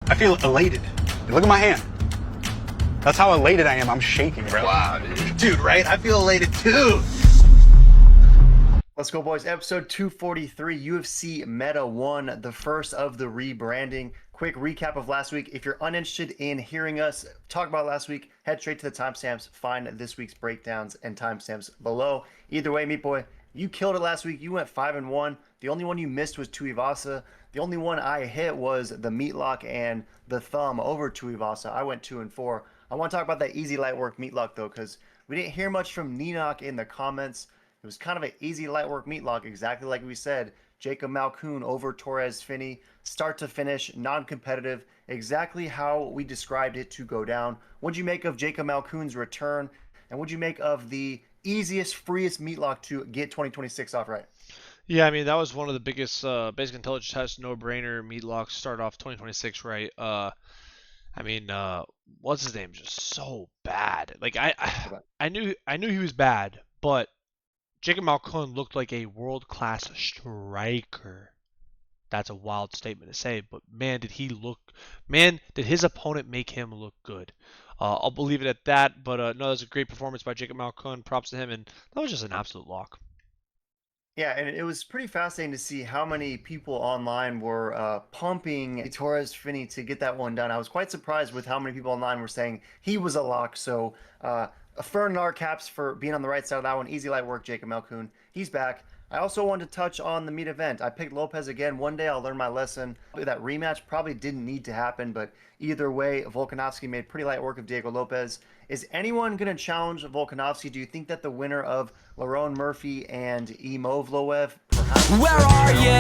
I feel elated. Look at my hand. That's how elated I am. I'm shaking, bro. Wow, dude. Dude, right? I feel elated too. Let's go, boys. Episode 243, UFC Meta 1, the first of the rebranding. Quick recap of last week. If you're uninterested in hearing us talk about last week, head straight to the timestamps, find this week's breakdowns and timestamps below. Either way, Meat Boy, you killed it last week. You went 5-1. The only one you missed was Tuivasa. The only one I hit was the Meatlock and the thumb over Tuivasa. I went 2-4. I want to talk about that easy light work Meatlock, though, because we didn't hear much from Ninok in the comments. It was kind of an easy light work meatlock, exactly like we said. Jacob Malkoun over Torres Finney, start to finish, non-competitive, exactly how we described it to go down. What'd you make of Jacob Malkoun's return, and what'd you make of the easiest, freest meatlock to get 2026 off right? Yeah, I mean that was one of the biggest basic intelligence test no-brainer meatlocks start off 2026 right. What's his name? Just so bad. Like I knew he was bad, but Jacob Malkoun looked like a world-class striker. That's a wild statement to say, but man, did his opponent make him look good. I'll believe it at that, but no, that was a great performance by Jacob Malkoun. Props to him, and that was just an absolute lock. Yeah, and it was pretty fascinating to see how many people online were pumping Torres Finney to get that one done. I was quite surprised with how many people online were saying he was a lock. So, a Fern our caps for being on the right side of that one. Easy light work, Jacob Malkoun. He's back. I also wanted to touch on the meat event. I picked Lopez again. One day I'll learn my lesson. That rematch probably didn't need to happen, but either way, Volkanovski made pretty light work of Diego Lopez. Is anyone going to challenge Volkanovski? Do you think that the winner of Lerone Murphy and Imovloev perhaps? Where are you?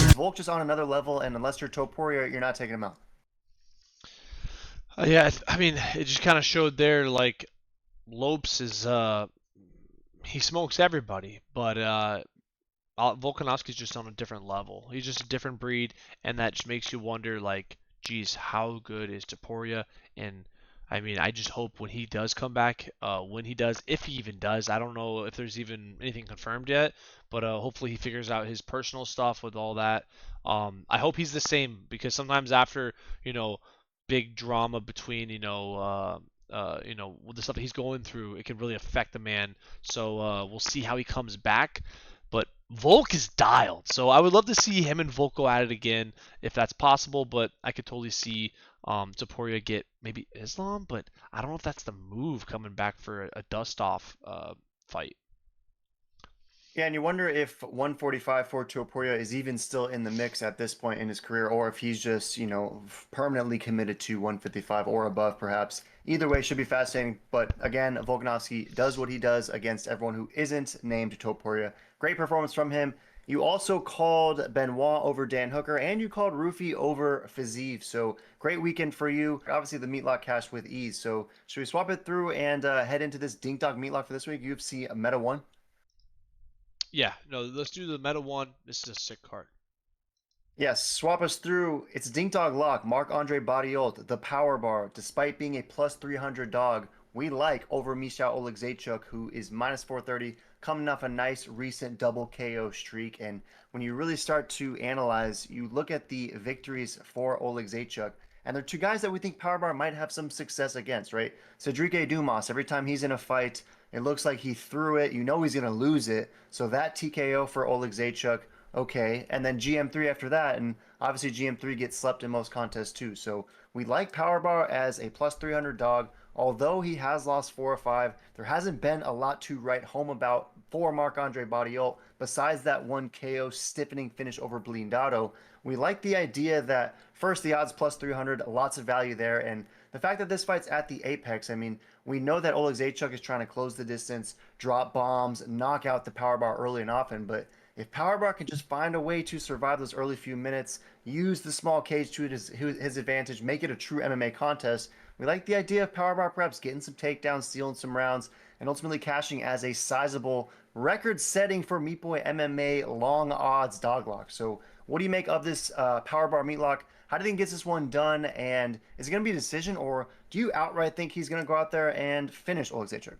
Is Volk just on another level, and unless you're Topuria, you're not taking him out? Yeah, I mean, it just kind of showed there, like, Lopes is, he smokes everybody, but Volkanovski's just on a different level. He's just a different breed, and that just makes you wonder, like, geez, how good is Topuria? And I mean, I just hope when he does come back, when he does, if he even does, I don't know if there's even anything confirmed yet, but hopefully he figures out his personal stuff with all that. I hope he's the same, because sometimes after, big drama between, the stuff that he's going through, it can really affect the man. So we'll see how he comes back. But Volk is dialed, so I would love to see him and Volk go at it again if that's possible. But I could totally see Topuria get maybe Islam, but I don't know if that's the move coming back for a dust-off fight. Yeah, and you wonder if 145 for Topuria is even still in the mix at this point in his career, or if he's just, permanently committed to 155 or above, perhaps. Either way, should be fascinating. But again, Volkanovski does what he does against everyone who isn't named Topuria. Great performance from him. You also called Benoit over Dan Hooker, and you called Rufi over Fiziev. So great weekend for you. Obviously, the meatlock cash with ease. So should we swap it through and head into this Dink Dog meatlock for this week? UFC Meta 1. Yeah, no, let's do the meta one. This is a sick card. Yes, swap us through. It's Dink Dog Lock, Marc-Andre Barriault, the Power Bar. Despite being a plus 300 dog, we like over Misha Oleksiejczuk, who is minus 430, coming off a nice recent double KO streak. And when you really start to analyze, you look at the victories for Oleksiejczuk, and they're two guys that we think Power Bar might have some success against, right? Cedric Dumas, every time he's in a fight, it looks like he threw it. You know he's going to lose it. So that TKO for Oleksiejczuk, okay. And then GM3 after that. And obviously GM3 gets slept in most contests too. So we like Power Bar as a plus 300 dog. Although he has lost 4 or 5, there hasn't been a lot to write home about for Marc-Andre Barriault besides that one KO stiffening finish over Blindado. We like the idea that first the odds plus 300, lots of value there, and the fact that this fight's at the apex. I mean, we know that Oleksiejczuk is trying to close the distance, drop bombs, knock out the Power Bar early and often, but if Power Bar can just find a way to survive those early few minutes, use the small cage to his advantage, make it a true MMA contest, we like the idea of Power Bar perhaps getting some takedowns, stealing some rounds, and ultimately cashing as a sizable record-setting for Meat Boy MMA long odds dog lock. So what do you make of this Power Bar meatlock? How do you think he gets this one done? And is it going to be a decision, or do you outright think he's going to go out there and finish Oleksiejczuk?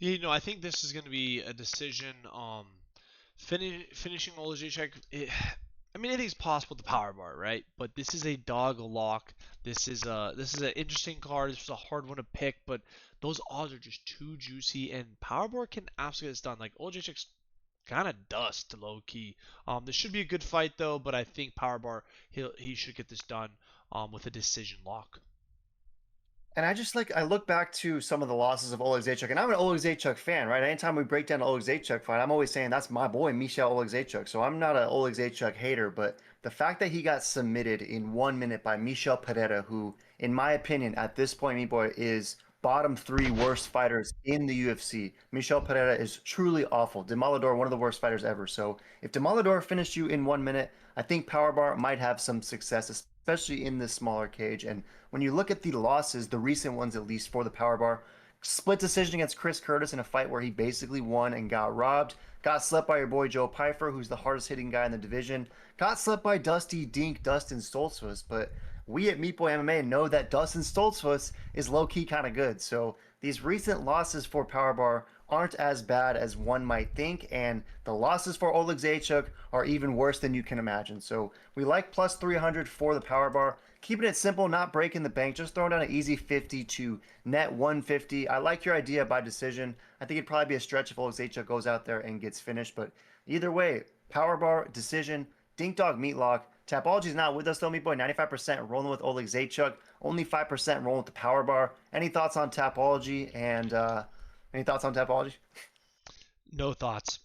I think this is going to be a decision. Finishing Oleksiejczuk, I mean, anything's possible with the power bar, right? But this is a dog lock. This is an interesting card. This was a hard one to pick, but those odds are just too juicy, and power bar can absolutely get this done. Like Olajaychuk's kind of dust low key. This should be a good fight though, but I think power bar he should get this done with a decision lock. And I look back to some of the losses of Oleg Zaychuk, and I'm an Oleg Zaychuk fan, right? Anytime we break down an Oleg Zaychuk fight, I'm always saying that's my boy, Michel Oleg Zaychuk. So I'm not an Oleg Zaychuk hater, but the fact that he got submitted in 1 minute by Michel Pereira, who, in my opinion, at this point, me boy, is bottom three worst fighters in the UFC. Michel Pereira is truly awful. Demolador, one of the worst fighters ever. So if Demolador finished you in 1 minute, I think Powerbar might have some success, especially in this smaller cage. And when you look at the losses, the recent ones at least for the power bar, split decision against Chris Curtis in a fight where he basically won and got robbed. Got slept by your boy Joe Pyfer, who's the hardest hitting guy in the division. Got slept by Dusty Dink Dustin Stoltzfus, but we at Meat Boy MMA know that Dustin Stoltzfus is low key kind of good. So these recent losses for Powerbar aren't as bad as one might think, and the losses for Oleg Zaychuk are even worse than you can imagine. So we like plus 300 for the Powerbar. Keeping it simple, not breaking the bank, just throwing down an easy 50 to net 150. I like your idea by decision. I think it'd probably be a stretch if Oleg Zaychuk goes out there and gets finished, but either way, Powerbar, decision, Dink Dog, Meatlock. Tapology's not with us though, Meat Boy. 95% rolling with Oleg Zaychuk, only 5% rolling with the Powerbar. Any thoughts on Tapology and any thoughts on Tapology? No thoughts.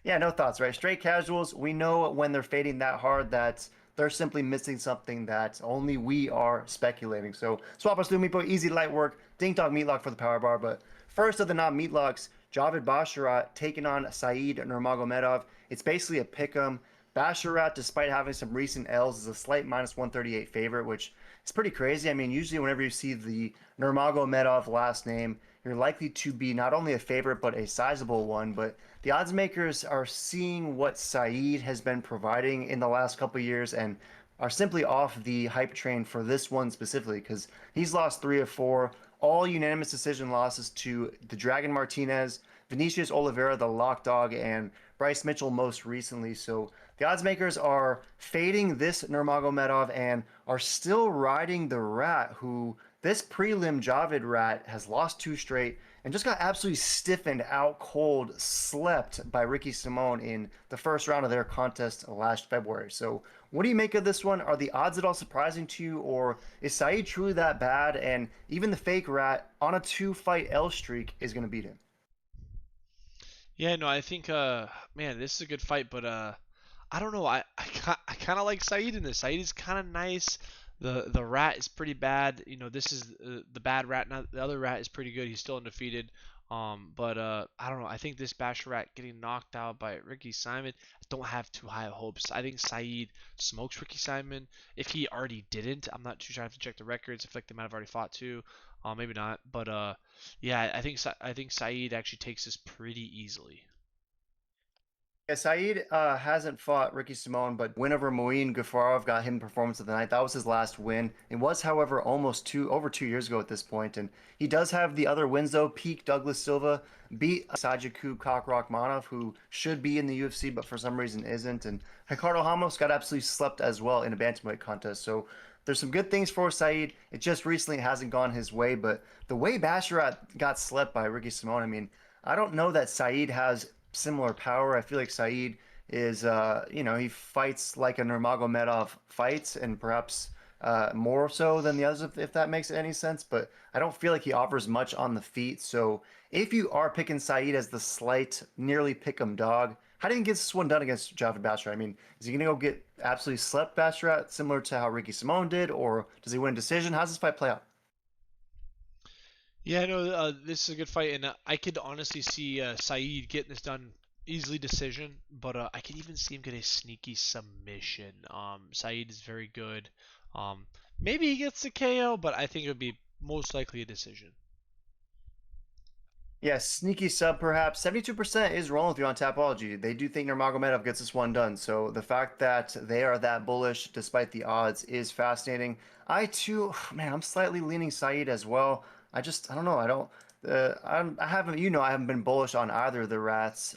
Yeah, no thoughts, right? Straight casuals, we know when they're fading that hard that they're simply missing something that only we are speculating. So swap us through, Meat Boy. Easy light work. Dink Dog Meatlock for the power bar. But first of the non-Meatlocks, Javid Basharat taking on Saeed Nurmagomedov. It's basically a pick 'em. Basharat, despite having some recent L's, is a slight minus 138 favorite, which is pretty crazy. I mean, usually whenever you see the Nurmagomedov last name, you're likely to be not only a favorite, but a sizable one. But the odds makers are seeing what Saeed has been providing in the last couple years and are simply off the hype train for this one specifically because he's lost 3 of 4, all unanimous decision losses to the Dragon Martinez, Vinicius Oliveira, the Lock Dog, and Bryce Mitchell most recently. So the odds makers are fading this Nurmagomedov and are still riding the Rat, who this prelim Javid Rat has lost 2 straight and just got absolutely stiffened out cold, slept by Ricky Simone in the first round of their contest last February. So what do you make of this one? Are the odds at all surprising to you, or is Saeed truly that bad and even the fake Rat on a 2-fight L streak is going to beat him? Yeah, no, I think man, this is a good fight, but I don't know. I kind of like Saeed in this. Saeed is kind of nice. The rat is pretty bad. You know, this is the bad rat. Now the other rat is pretty good. He's still undefeated. But I don't know. I think this Basharat getting knocked out by Ricky Simon, I don't have too high hopes. I think Saeed smokes Ricky Simon. If he already didn't, I'm not too sure. I have to check the records. I feel like they might have already fought too. Maybe not. But yeah, I think Saeed actually takes this pretty easily. Yeah, Saeed hasn't fought Ricky Simone, but win over Muin Gafarov got him performance of the night. That was his last win. It was, however, almost over 2 years ago at this point, and he does have the other wins though. Peak Douglas Silva beat Sajiku Kakhrakhmanov, who should be in the UFC but for some reason isn't, and Ricardo Ramos got absolutely slept as well in a bantamweight contest. So there's some good things for Saeed. It just recently hasn't gone his way, but the way Basharat got slept by Ricky Simone, I mean, I don't know that Saeed has similar power. I feel like Saeed is, he fights like a Nurmagomedov fights, and perhaps more so than the others, if that makes any sense. But I don't feel like he offers much on the feet. So if you are picking Saeed as the slight, nearly pick'em dog, how do you get this one done against Javid Basharat? I mean, is he going to go get absolutely slept Basharat, similar to how Ricky Simone did, or does he win a decision? How's this fight play out? Yeah, no, this is a good fight, and I could honestly see Saeed getting this done easily decision, but I could even see him get a sneaky submission. Saeed is very good. Maybe he gets the KO, but I think it would be most likely a decision. Yeah, sneaky sub perhaps. 72% is rolling with you on Tapology. They do think Nurmagomedov gets this one done. So the fact that they are that bullish despite the odds is fascinating. I too, man, I'm slightly leaning Saeed as well. I don't know. I haven't been bullish on either of the Rats.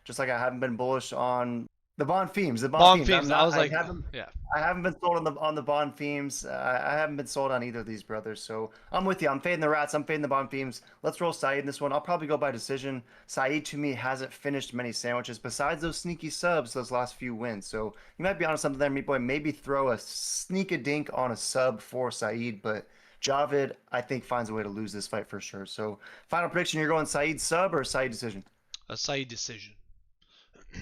Just like I haven't been bullish on The Bonfils, the Bond Bonfils. I'm themes. I not. was like, yeah. I haven't been sold on the Bonfils. I haven't been sold on either of these brothers. So I'm with you. I'm fading the Rats. I'm fading the Bonfils. Let's roll Saeed in this one. I'll probably go by decision. Saeed to me hasn't finished many sandwiches besides those sneaky subs, those last few wins. So you might be on something there, Meat Boy. Maybe throw a sneak a dink on a sub for Saeed, but Javid, I think, finds a way to lose this fight for sure. So final prediction: you're going Saeed sub or Saeed decision? A side decision.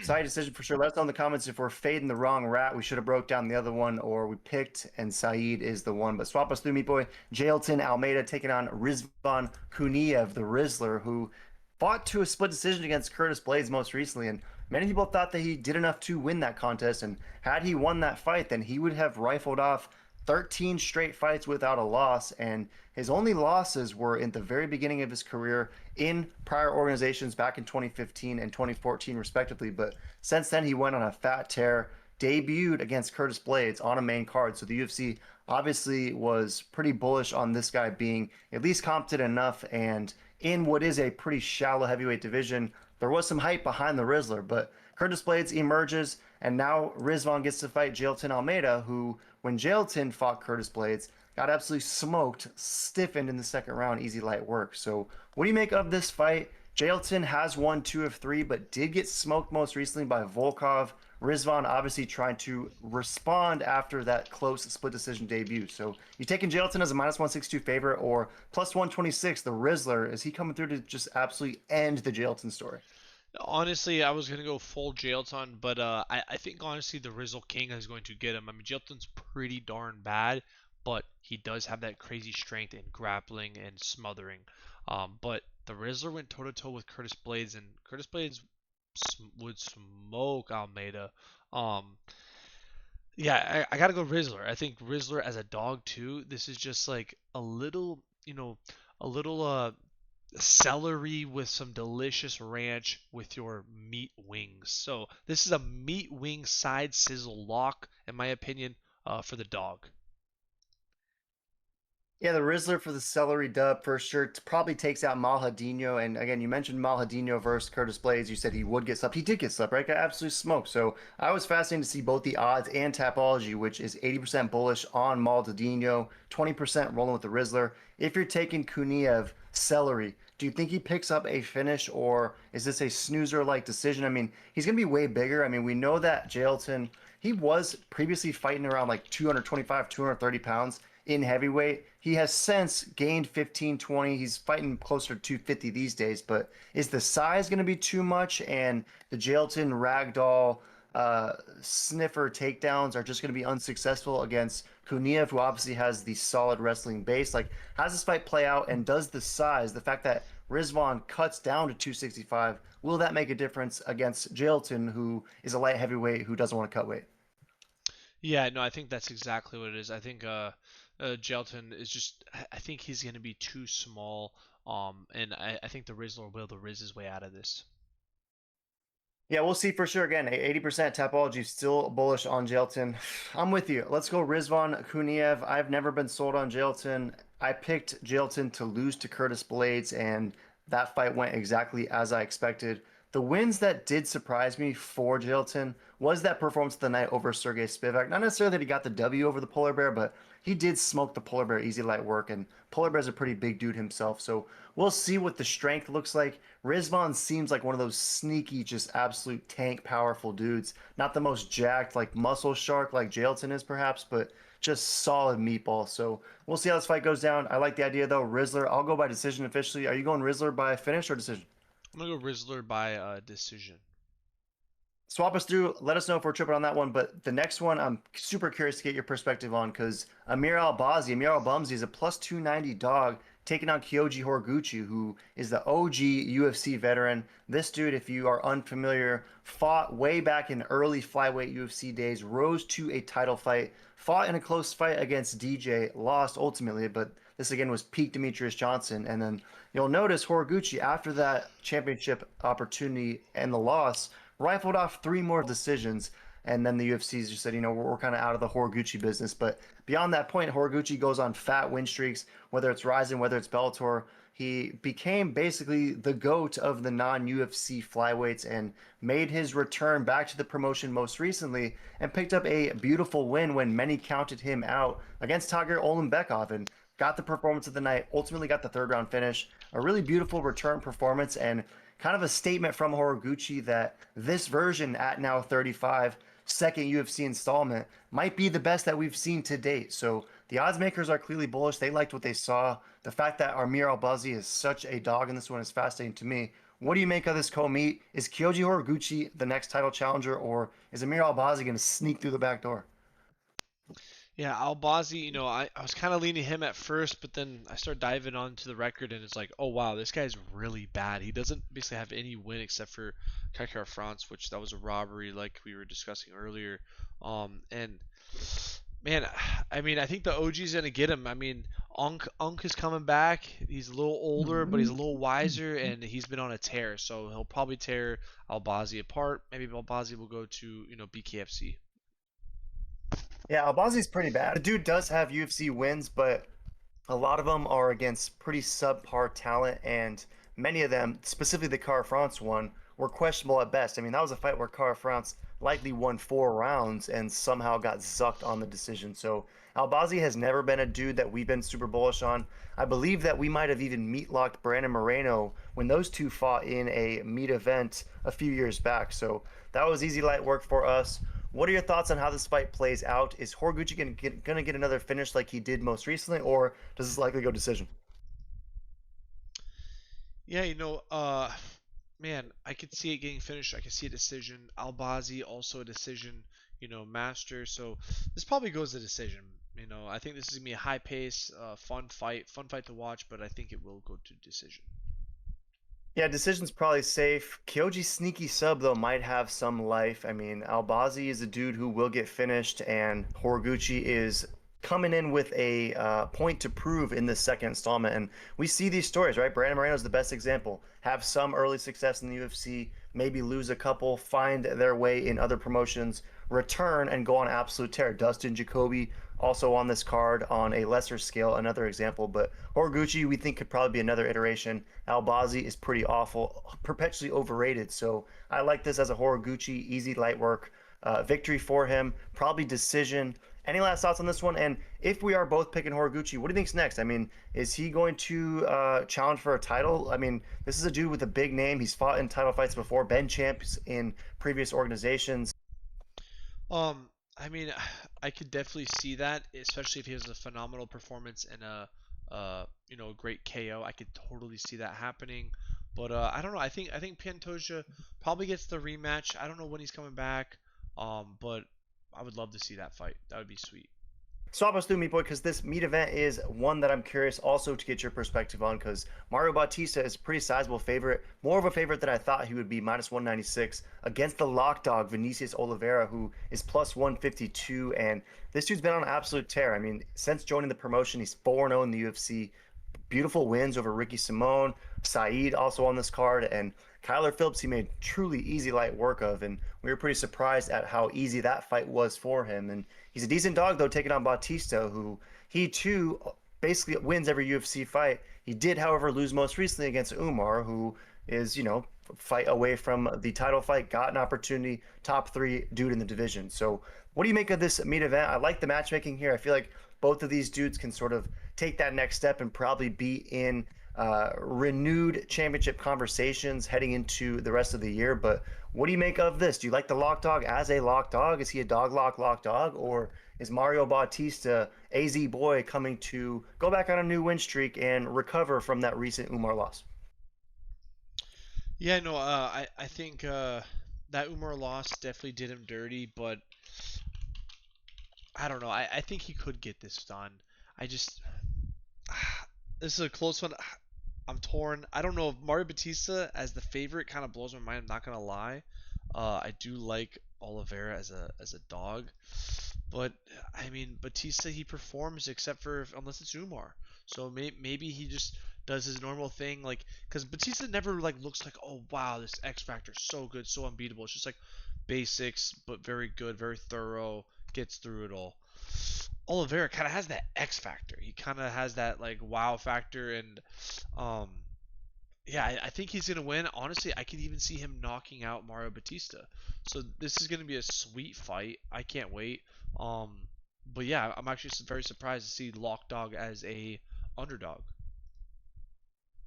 Side decision for sure. Let us know in the comments if we're fading the wrong rat. We should have broke down the other one, or we picked and Saeed is the one. But swap us through, Meat Boy. Jailton Almeida taking on Rizvan Kuniev, the Rizzler, who fought to a split decision against Curtis Blades most recently. And many people thought that he did enough to win that contest. And had he won that fight, then he would have rifled off 13 straight fights without a loss, and his only losses were in the very beginning of his career in prior organizations back in 2015 and 2014 respectively. But since then he went on a fat tear, debuted against Curtis Blades on a main card. So the UFC obviously was pretty bullish on this guy being at least competent enough, and in what is a pretty shallow heavyweight division, there was some hype behind the Rizzler. But Curtis Blades emerges, and now Rizvan gets to fight Jailton Almeida, who, when Jailton fought Curtis Blades, got absolutely smoked, stiffened in the second round, easy light work. So what do you make of this fight? Jailton has won 2 of 3, but did get smoked most recently by Volkov. Rizvan obviously trying to respond after that close split decision debut. So you taking Jailton as a minus 162 favorite, or plus 126, the Rizzler? Is he coming through to just absolutely end the Jailton story? Honestly, I was gonna go full Jailton, but I think honestly the Rizzle King is going to get him. I mean, Jailton's pretty darn bad, but he does have that crazy strength in grappling and smothering. But the Rizzler went toe to toe with Curtis Blades, and Curtis Blades would smoke Almeida. Um, yeah, I gotta go Rizzler. I think Rizzler as a dog too. This is just like a little, a little celery with some delicious ranch with your meat wings. So this is a meat wing side sizzle lock, in my opinion, for the dog. Yeah, the Rizzler for the celery dub for sure. Probably takes out Malhadinho. And again, you mentioned Malhadinho versus Curtis Blades. You said he would get slept. He did get slept, right? Got absolutely smoked. So I was fascinated to see both the odds and Tapology, which is 80% bullish on Maldadinho, 20% rolling with the Rizzler. If you're taking Kuniev celery, do you think he picks up a finish, or is this a snoozer-like decision? I mean, he's going to be way bigger. I mean, we know that Jailton, he was previously fighting around like 225, 230 pounds in heavyweight. He has since gained 15, 20. He's fighting closer to 250 these days. But is the size going to be too much, and the Jailton ragdoll sniffer takedowns are just going to be unsuccessful against Kuniev, who obviously has the solid wrestling base? Like, how does this fight play out, and does the size, the fact that Rizvan cuts down to 265, will that make a difference against Jailton, who is a light heavyweight who doesn't want to cut weight? Yeah, no, I think that's exactly what it is. I think Jailton is just, I think he's going to be too small. And I think the Rizzler will the Riz his way out of this. Yeah, we'll see for sure. Again, 80% Tapology still bullish on Jailton. I'm with you. Let's go Rizvan Kuniev. I've never been sold on Jailton. I picked Jailton to lose to Curtis Blades, and that fight went exactly as I expected. The wins that did surprise me for Jailton was that performance of the night over Sergey Spivak. Not necessarily that he got the W over the Polar Bear, but he did smoke the Polar Bear easy light work, and Polar Bear's a pretty big dude himself. So we'll see what the strength looks like. Rizvan seems like one of those sneaky, just absolute tank powerful dudes. Not the most jacked, like muscle shark like Jailton is perhaps, but just solid meatball. So we'll see how this fight goes down. I like the idea though. Rizzler, I'll go by decision officially. Are you going Rizzler by finish or decision? I'm going to go Rizzler by decision. Swap us through. Let us know if we're tripping on that one. But the next one, I'm super curious to get your perspective on, because Amir Al-Bumzi is a plus 290 dog taking on Kyoji Horiguchi, who is the OG UFC veteran. This dude, if you are unfamiliar, fought way back in early flyweight UFC days, rose to a title fight, fought in a close fight against DJ, lost ultimately, but this again was peak Demetrius Johnson. And then you'll notice Horiguchi, after that championship opportunity and the loss, rifled off 3 more decisions. And then the UFC's just said, we're kind of out of the Horiguchi business. But beyond that point, Horiguchi goes on fat win streaks, whether it's Ryzen, whether it's Bellator. He became basically the GOAT of the non-UFC flyweights and made his return back to the promotion most recently and picked up a beautiful win when many counted him out against Tiger Olimbekov and got the performance of the night, ultimately got the third round finish. A really beautiful return performance and kind of a statement from Horiguchi that this version at now 35, second UFC installment, might be the best that we've seen to date. So the odds makers are clearly bullish. They liked what they saw. The fact that Amir Albazi is such a dog in this one is fascinating to me. What do you make of this co-meet? Is Kyoji Horiguchi the next title challenger, or is Amir Albazi going to sneak through the back door? Yeah, Albazi, I was kind of leaning him at first, but then I started diving onto the record, and it's like, oh wow, this guy's really bad. He doesn't basically have any win except for Kaikar France, which that was a robbery, like we were discussing earlier. And man, I mean, I think the OG's gonna get him. I mean, Unk is coming back. He's a little older, but he's a little wiser, and he's been on a tear, so he'll probably tear Albazi apart. Maybe Albazi will go to BKFC. Yeah, Albazi's pretty bad. The dude does have UFC wins, but a lot of them are against pretty subpar talent, and many of them, specifically the Car France one, were questionable at best. I mean, that was a fight where Car France likely won 4 rounds and somehow got zucked on the decision. So Albazi has never been a dude that we've been super bullish on. I believe that we might have even meatlocked Brandon Moreno when those two fought in a meat event a few years back. So that was easy light work for us. What are your thoughts on how this fight plays out? Is Horiguchi gonna get another finish like he did most recently, or does this likely go decision? Yeah, man, I could see it getting finished. I could see a decision. Albazi also a decision, master. So this probably goes to decision. I think this is gonna be a high pace, fun fight to watch, but I think it will go to decision. Yeah, decision's probably safe. Kyoji's sneaky sub though might have some life. I mean, Albazi is a dude who will get finished, and Horiguchi is coming in with a point to prove in this second installment. And we see these stories, right? Brandon Moreno is the best example. Have some early success in the UFC, maybe lose a couple, find their way in other promotions, return and go on absolute tear. Dustin Jacoby also on this card on a lesser scale, another example. But Horiguchi, we think, could probably be another iteration. Albazi is pretty awful, perpetually overrated. So I like this as a Horiguchi, easy light work. Victory for him, probably decision. Any last thoughts on this one? And if we are both picking Horiguchi, what do you think's next? I mean, is he going to challenge for a title? I mean, this is a dude with a big name. He's fought in title fights before, been champs in previous organizations. I mean, I could definitely see that, especially if he has a phenomenal performance and a great KO. I could totally see that happening. But I don't know. I think Pantoja probably gets the rematch. I don't know when he's coming back. But I would love to see that fight. That would be sweet. Swap us through, Meat Boy, because this meat event is one that I'm curious also to get your perspective on, because Mario Bautista is a pretty sizable favorite, more of a favorite than I thought he would be, minus 196, against the lock dog, Vinicius Oliveira, who is plus 152, and this dude's been on an absolute tear. I mean, since joining the promotion, he's 4-0 in the UFC, beautiful wins over Ricky Simone, Saeed also on this card, and Kyler Phillips he made truly easy light work of, and we were pretty surprised at how easy that fight was for him. And he's a decent dog though, taking on Bautista, who he too basically wins every UFC fight. He did, however, lose most recently against Umar, who is, fight away from the title fight, got an opportunity, top 3 dude in the division. So what do you make of this meat event? I like the matchmaking here. I feel like both of these dudes can sort of take that next step and probably be in renewed championship conversations heading into the rest of the year. But what do you make of this? Do you like the lock dog as a lock dog? Is he a dog lock dog? Or is Mario Bautista, AZ boy, coming to go back on a new win streak and recover from that recent Umar loss? Yeah, no, I think that Umar loss definitely did him dirty, but I don't know. I think he could get this done. I just this is a close one. I'm torn. I don't know if Mario Batista as the favorite kind of blows my mind. I'm not gonna lie. I do like Oliveira as a dog, but I mean Batista he performs except for unless it's Umar. So maybe he just does his normal thing because Batista never looks like, oh wow, this X Factor is so good, so unbeatable. It's just like basics, but very good, very thorough, gets through it all. Oliveira kind of has that X factor. He kind of has that like wow factor, and um, yeah, I think he's gonna win. Honestly, I could even see him knocking out Mario Batista. So this is gonna be a sweet fight. I can't wait. Um, but yeah, I'm actually very surprised to see Lock Dog as a underdog.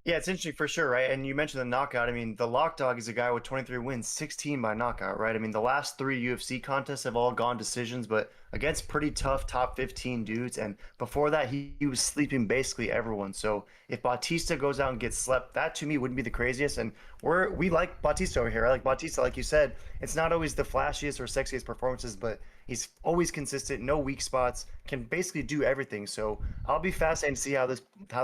Yeah, it's interesting for sure, right? And you mentioned the knockout. I mean, the lock dog is a guy with 23 wins, 16 by knockout, right? I mean, the last three UFC contests have all gone decisions, but against pretty tough top 15 dudes. And before that, he was sleeping basically everyone. So if Bautista goes out and gets slept, that to me wouldn't be the craziest. And we like Bautista over here. I like Bautista, like you said. It's not always the flashiest or sexiest performances, but he's always consistent, no weak spots, can basically do everything. So I'll be fascinated to see how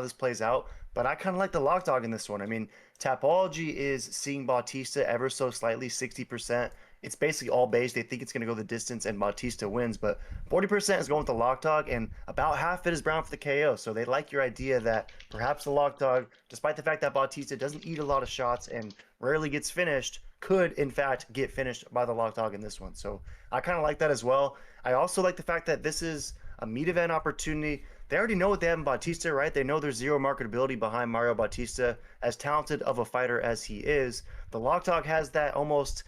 this plays out. But I kind of like the lock dog in this one. I mean, Tapology is seeing Bautista ever so slightly, 60%. It's basically all beige. They think it's going to go the distance and Bautista wins, but 40% is going with the lock dog, and about half it is brown for the KO. So they like your idea that perhaps the lock dog, despite the fact that Bautista doesn't eat a lot of shots and rarely gets finished, could in fact get finished by the lock dog in this one. So I kind of like that as well. I also like the fact that this is a meat event opportunity. They already know what they have in Bautista, right? They know there's zero marketability behind Mario Bautista. As talented of a fighter as he is, the Lock Dog has that almost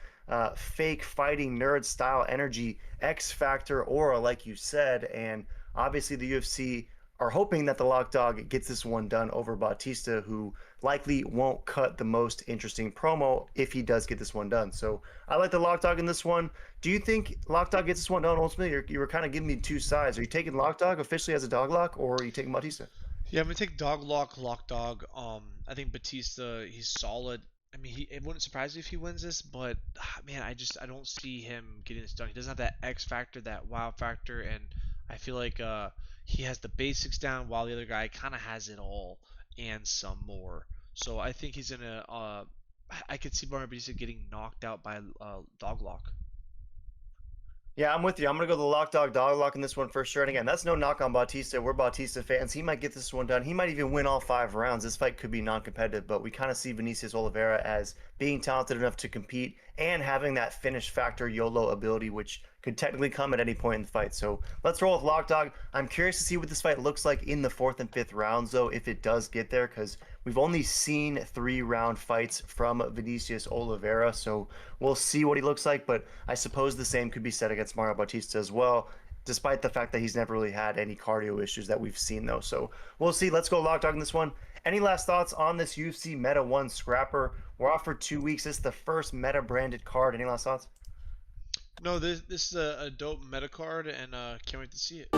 fake fighting nerd style energy, X Factor aura, like you said. And obviously, the UFC are hoping that the Lock Dog gets this one done over Bautista, who likely won't cut the most interesting promo if he does get this one done. So I like the Lock Dog in this one. Do you think Lock Dog gets this one done ultimately? You were kind of giving me two sides. Are you taking Lock Dog officially as a dog lock, or are you taking Bautista? Yeah, I'm gonna take dog lock dog. I think Batista, he's solid. I mean, it wouldn't surprise me if he wins this, but man, I don't see him getting this done. He doesn't have that X factor, that wow factor, and I feel like he has the basics down while the other guy kind of has it all and some more. So I think he's gonna. I could see Mario Batista getting knocked out by dog lock. Yeah, I'm with you. I'm gonna go the lock dog lock in this one for sure. And again, that's no knock on Bautista. We're Bautista fans. He might get this one done. He might even win all 5 rounds. This fight could be non-competitive, but we kind of see Vinicius Oliveira as being talented enough to compete and having that finish factor YOLO ability, which could technically come at any point in the fight. So let's roll with lock dog. I'm curious to see what this fight looks like in the 4th and 5th rounds, though, if it does get there, because we've only seen 3-round fights from Vinicius Oliveira. So we'll see what he looks like, but I suppose the same could be said against Mario Bautista as well, despite the fact that he's never really had any cardio issues that we've seen, though. So we'll see. Let's go lock dog in this one. Any last thoughts on this UFC Meta 1 scrapper? We're off for 2 weeks. This is the first Meta branded card. Any last thoughts? No, this is a dope meta card, and can't wait to see it.